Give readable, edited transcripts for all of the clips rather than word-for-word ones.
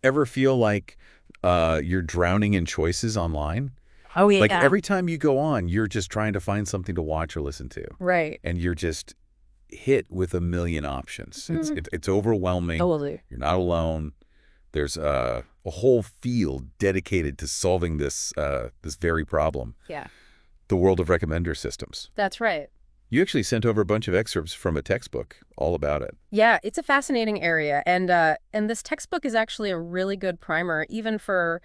Ever feel like you're drowning in choices online? Oh, Like yeah. every time you go on, you're just trying to find something to watch or listen to, Right. and you're just hit with a million options. It's Mhm. it, it's overwhelming. Totally. You're not alone. There's a whole field dedicated to solving this very problem, Yeah, the world of recommender systems. that's right. You actually sent over a bunch of excerpts from a textbook all about it. Yeah, it's a fascinating area, and this textbook is actually a really good primer, even for,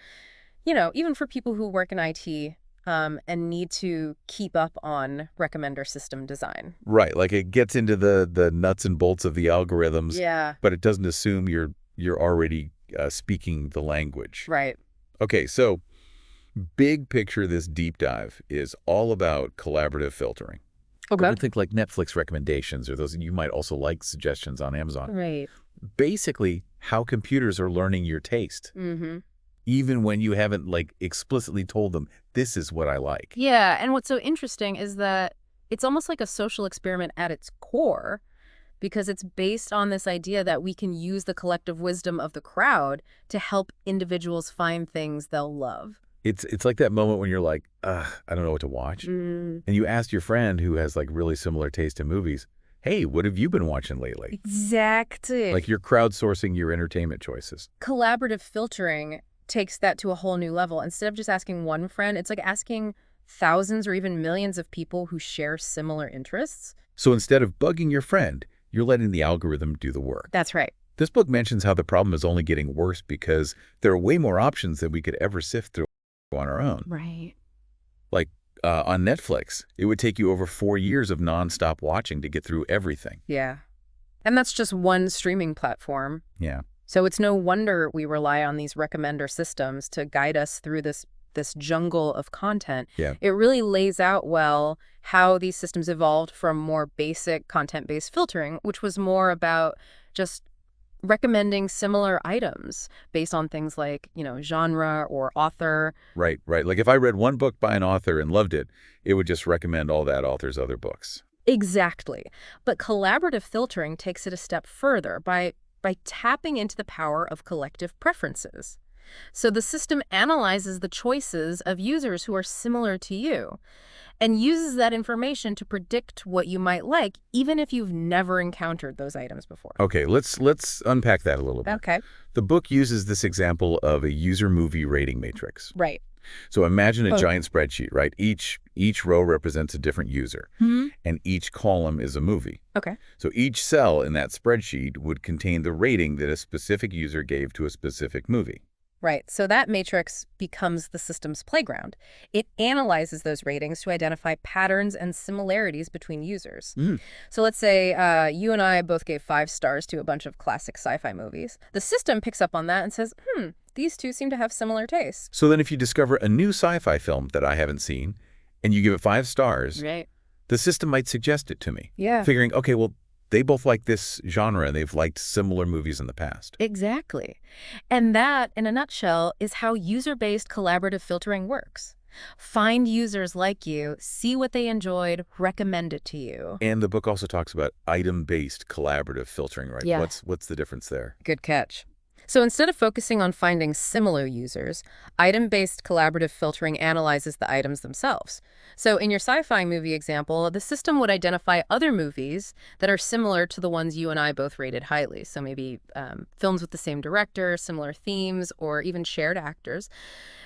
even for people who work in IT, and need to keep up on recommender system design. Right, like it gets into the nuts and bolts of the algorithms, Yeah, but it doesn't assume you're already speaking the language. right. Okay, so big picture, this deep dive is all about collaborative filtering. Okay. Think like Netflix recommendations or those you might also like suggestions on Amazon. Right. Basically, how computers are learning your taste, Mm-hmm. even when you haven't like explicitly told them this is what I like. Yeah, and what's so interesting is that it's almost like a social experiment at its core, because it's based on this idea that we can use the collective wisdom of the crowd to help individuals find things they'll love. It's like that moment when you're like, I don't know what to watch. Mm, And you ask your friend who has like really similar taste in movies, hey, what have you been watching lately? exactly. Like you're crowdsourcing your entertainment choices. Collaborative filtering takes that to a whole new level. Instead of just asking one friend, it's like asking thousands or even millions of people who share similar interests. So instead of bugging your friend, you're letting the algorithm do the work. That's right. This book mentions how the problem is only getting worse because there are way more options than we could ever sift through on our own. Right. Like on Netflix, it would take you over 4 years of nonstop watching to get through everything. Yeah. And that's just one streaming platform. Yeah. So it's no wonder we rely on these recommender systems to guide us through this jungle of content. Yeah. It really lays out well how these systems evolved from more basic content-based filtering, which was more about just recommending similar items based on things like, genre or author. Right, right. Like if I read one book by an author and loved it, it would just recommend all that author's other books. Exactly. But collaborative filtering takes it a step further by tapping into the power of collective preferences. So the system analyzes the choices of users who are similar to you and uses that information to predict what you might like, even if you've never encountered those items before. Okay, let's unpack that a little bit. Okay. The book uses this example of a user movie rating matrix. Right. So imagine a Oh. giant spreadsheet, right? Each row represents a different user, Hmm. and each column is a movie. Okay. So each cell in that spreadsheet would contain the rating that a specific user gave to a specific movie. Right. So that matrix becomes the system's playground. It analyzes those ratings to identify patterns and similarities between users. Mm. So let's say you and I both gave 5 stars to a bunch of classic sci-fi movies. The system picks up on that and says, these two seem to have similar tastes. So then if you discover a new sci-fi film that I haven't seen, and you give it 5 stars, Right. the system might suggest it to me, Yeah. figuring, okay, well, they both like this genre and they've liked similar movies in the past. Exactly. And that, in a nutshell, is how user-based collaborative filtering works. Find users like you, see what they enjoyed, recommend it to you. And the book also talks about item-based collaborative filtering, right? Yeah. What's the difference there? Good catch. So instead of focusing on finding similar users, item-based collaborative filtering analyzes the items themselves. So in your sci-fi movie example, the system would identify other movies that are similar to the ones you and I both rated highly. So maybe films with the same director, similar themes, or even shared actors.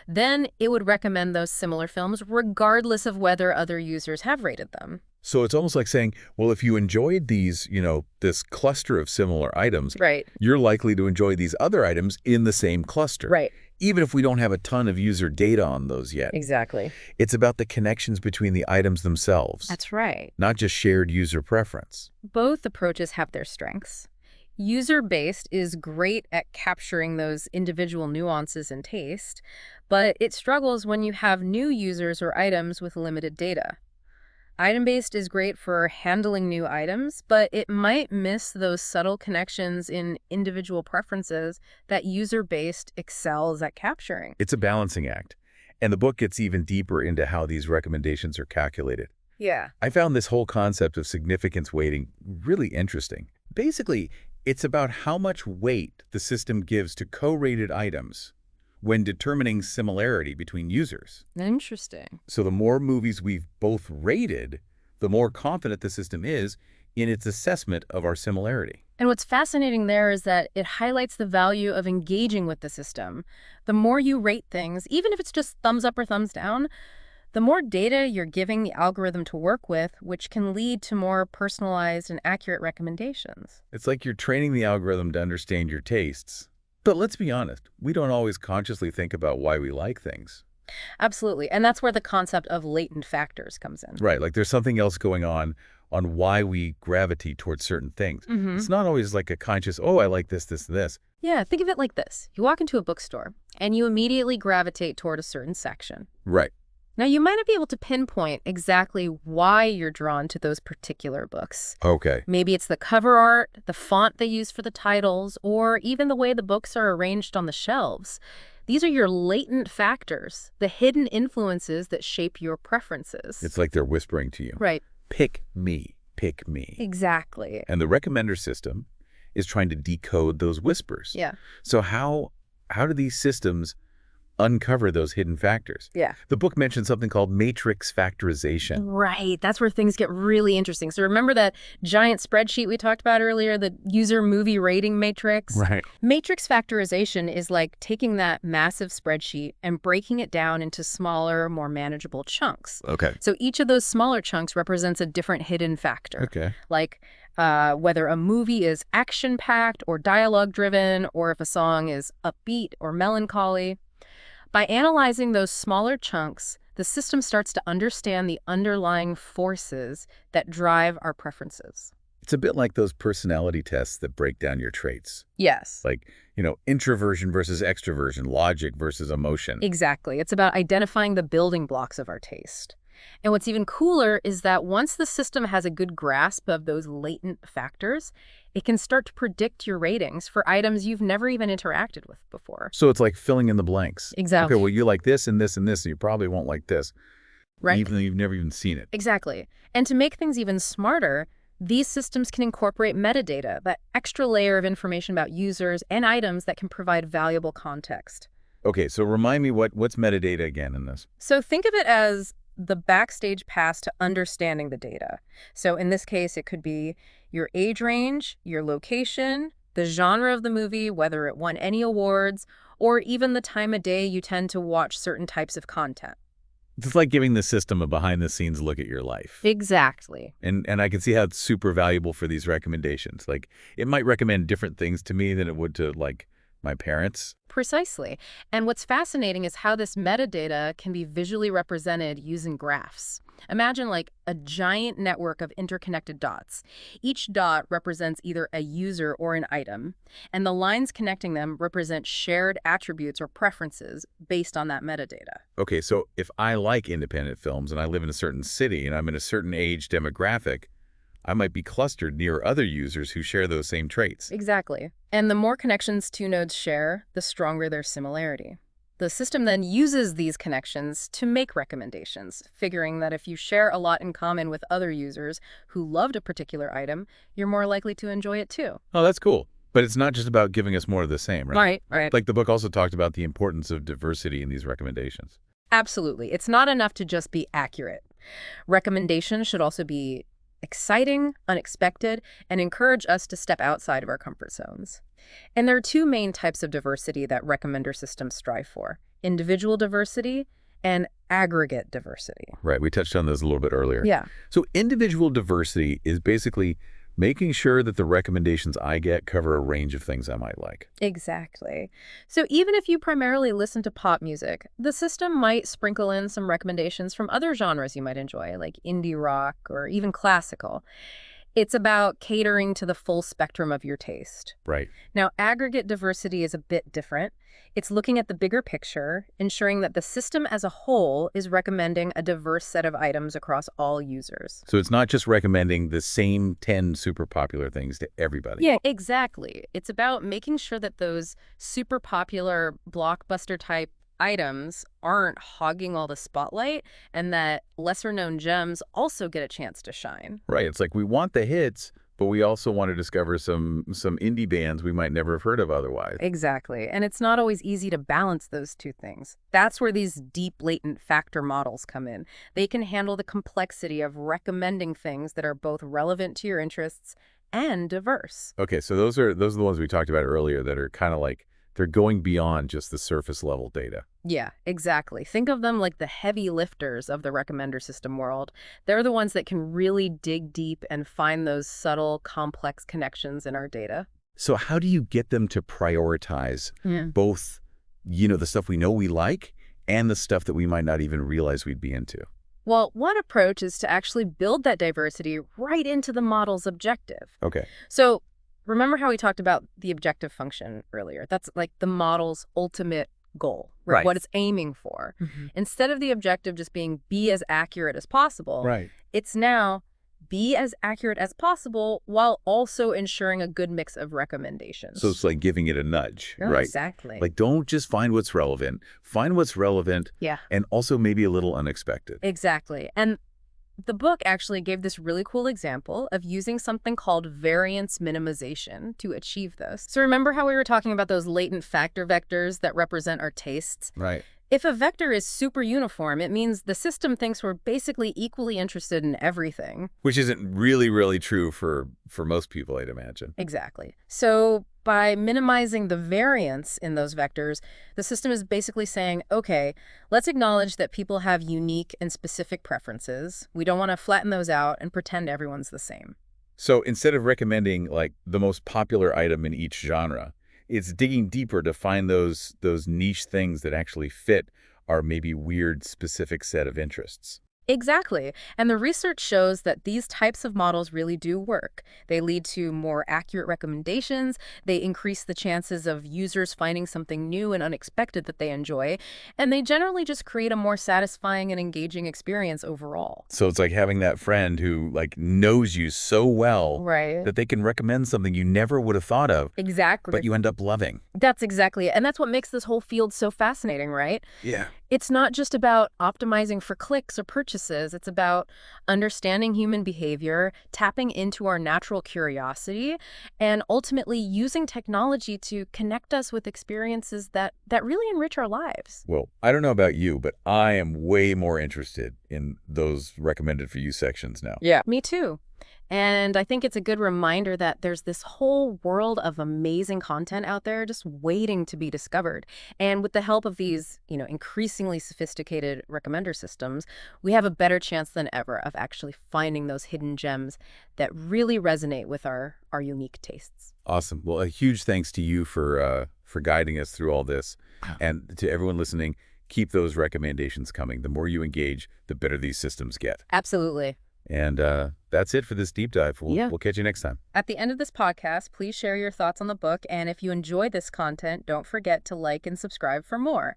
Then it would recommend those similar films regardless of whether other users have rated them. So it's almost like saying, well, if you enjoyed these, this cluster of similar items, Right. you're likely to enjoy these other items in the same cluster. Right. Even if we don't have a ton of user data on those yet. Exactly. It's about the connections between the items themselves, That's right. not just shared user preference. Both approaches have their strengths. User-based is great at capturing those individual nuances and taste, but it struggles when you have new users or items with limited data. Item-based is great for handling new items, but it might miss those subtle connections in individual preferences that user-based excels at capturing. It's a balancing act. And the book gets even deeper into how these recommendations are calculated. Yeah. I found this whole concept of significance weighting really interesting. Basically, It's about how much weight the system gives to co-rated items when determining similarity between users. Interesting. So the more movies we've both rated, the more confident the system is in its assessment of our similarity. And what's fascinating there is that it highlights the value of engaging with the system. The more you rate things, even if it's just thumbs up or thumbs down, the more data you're giving the algorithm to work with, which can lead to more personalized and accurate recommendations. It's like you're training the algorithm to understand your tastes. But let's be honest, we don't always consciously think about why we like things. Absolutely. And that's where the concept of latent factors comes in. Right, like there's something else going on why we gravitate towards certain things. It's not always like a conscious, oh, I like this, this, and this. Yeah, think of it like this. You walk into a bookstore and you immediately gravitate toward a certain section. Right. Now, you might not be able to pinpoint exactly why you're drawn to those particular books. Okay. Maybe it's the cover art, the font they use for the titles, or even the way the books are arranged on the shelves. These are your latent factors, the hidden influences that shape your preferences. It's like they're whispering to you. Right. Pick me, pick me. Exactly. And the recommender system is trying to decode those whispers. Yeah. So how do these systems uncover those hidden factors? Yeah. The book mentioned something called matrix factorization. Right. That's where things get really interesting. So remember that giant spreadsheet we talked about earlier, the user movie rating matrix? Right. Matrix factorization is like taking that massive spreadsheet and breaking it down into smaller, more manageable chunks. Okay. So each of those smaller chunks represents a different hidden factor. Okay. Like whether a movie is action-packed or dialogue-driven, or if a song is upbeat or melancholy. By analyzing those smaller chunks, the system starts to understand the underlying forces that drive our preferences. It's a bit like those personality tests that break down your traits. Yes. Like, introversion versus extroversion, logic versus emotion. Exactly. It's about identifying the building blocks of our taste. And what's even cooler is that once the system has a good grasp of those latent factors, it can start to predict your ratings for items you've never even interacted with before. So it's like filling in the blanks. Exactly. Okay, well, you like this and this and this, and you probably won't like this. Right. Even though you've never even seen it. Exactly. And to make things even smarter, these systems can incorporate metadata, that extra layer of information about users and items that can provide valuable context. Okay, so remind me what's metadata again in this? So think of it as the backstage pass to understanding the data. So in this case, it could be your age range, your location, the genre of the movie, whether it won any awards, or even the time of day you tend to watch certain types of content. It's like giving the system a behind-the-scenes look at your life. Exactly. And I can see how it's super valuable for these recommendations. Like, it might recommend different things to me than it would to, like, my parents. Precisely. And what's fascinating is how this metadata can be visually represented using graphs. Imagine like a giant network of interconnected dots. Each dot represents either a user or an item, and the lines connecting them represent shared attributes or preferences based on that metadata. Okay, so if I like independent films and I live in a certain city and I'm in a certain age demographic, I might be clustered near other users who share those same traits. Exactly. And the more connections two nodes share, the stronger their similarity. The system then uses these connections to make recommendations, figuring that if you share a lot in common with other users who loved a particular item, you're more likely to enjoy it too. Oh, that's cool. But it's not just about giving us more of the same, right? Right. Like the book also talked about the importance of diversity in these recommendations. Absolutely. It's not enough to just be accurate. Recommendations should also be exciting, unexpected, and encourage us to step outside of our comfort zones. And there are two main types of diversity that recommender systems strive for: individual diversity and aggregate diversity. Right, we touched on those a little bit earlier. Yeah. So individual diversity is basically making sure that the recommendations I get cover a range of things I might like. Exactly. So even if you primarily listen to pop music, the system might sprinkle in some recommendations from other genres you might enjoy, like indie rock or even classical. It's about catering to the full spectrum of your taste. Right. Now, aggregate diversity is a bit different. It's looking at the bigger picture, ensuring that the system as a whole is recommending a diverse set of items across all users. So it's not just recommending the same 10 super popular things to everybody. Yeah, exactly. It's about making sure that those super popular blockbuster type items aren't hogging all the spotlight, and that lesser known gems also get a chance to shine. Right. It's like we want the hits, But we also want to discover some indie bands we might never have heard of otherwise. Exactly. And it's not always easy to balance those two things. That's where these deep latent factor models come in. They can handle the complexity of recommending things that are both relevant to your interests and diverse. Okay, so those are the ones we talked about earlier that are kind of like they're going beyond just the surface level data. Yeah, exactly. Think of them like the heavy lifters of the recommender system world. They're the ones that can really dig deep and find those subtle, complex connections in our data. So how do you get them to prioritize Yeah. both, the stuff we know we like and the stuff that we might not even realize we'd be into? Well, one approach is to actually build that diversity right into the model's objective. Okay. So remember how we talked about the objective function earlier? That's like the model's ultimate goal, Right. what it's aiming for. Instead of the objective just being be as accurate as possible, Right. it's now be as accurate as possible while also ensuring a good mix of recommendations. So it's like giving it a nudge, Oh, right? exactly. Like don't just find what's relevant. Find what's relevant Yeah, and also maybe a little unexpected. exactly. And the book actually gave this really cool example of using something called variance minimization to achieve this. So remember how we were talking about those latent factor vectors that represent our tastes? Right. If a vector is super uniform, it means the system thinks we're basically equally interested in everything. Which isn't really, really true for most people, I'd imagine. Exactly. So by minimizing the variance in those vectors, the system is basically saying, okay, let's acknowledge that people have unique and specific preferences. We don't want to flatten those out and pretend everyone's the same. So instead of recommending like the most popular item in each genre, it's digging deeper to find those niche things that actually fit our maybe weird specific set of interests. Exactly. And the research shows that these types of models really do work. They lead to more accurate recommendations, they increase the chances of users finding something new and unexpected that they enjoy, and they generally just create a more satisfying and engaging experience overall. So it's like having that friend who like knows you so well Right. that they can recommend something you never would have thought of, Exactly. but you end up loving. That's exactly it. And that's what makes this whole field so fascinating, right? Yeah. It's not just about optimizing for clicks or purchases. It's about understanding human behavior, tapping into our natural curiosity, and ultimately using technology to connect us with experiences that really enrich our lives. Well, I don't know about you, but I am way more interested in those recommended for you sections now. Yeah. Me too. And I think it's a good reminder that there's this whole world of amazing content out there just waiting to be discovered. And with the help of these, increasingly sophisticated recommender systems, we have a better chance than ever of actually finding those hidden gems that really resonate with our unique tastes. Awesome. Well, a huge thanks to you for guiding us through all this. And to everyone listening, keep those recommendations coming. The more you engage, the better these systems get. Absolutely. And that's it for this deep dive. We'll catch you next time. At the end of this podcast, please share your thoughts on the book. And if you enjoy this content, don't forget to like and subscribe for more.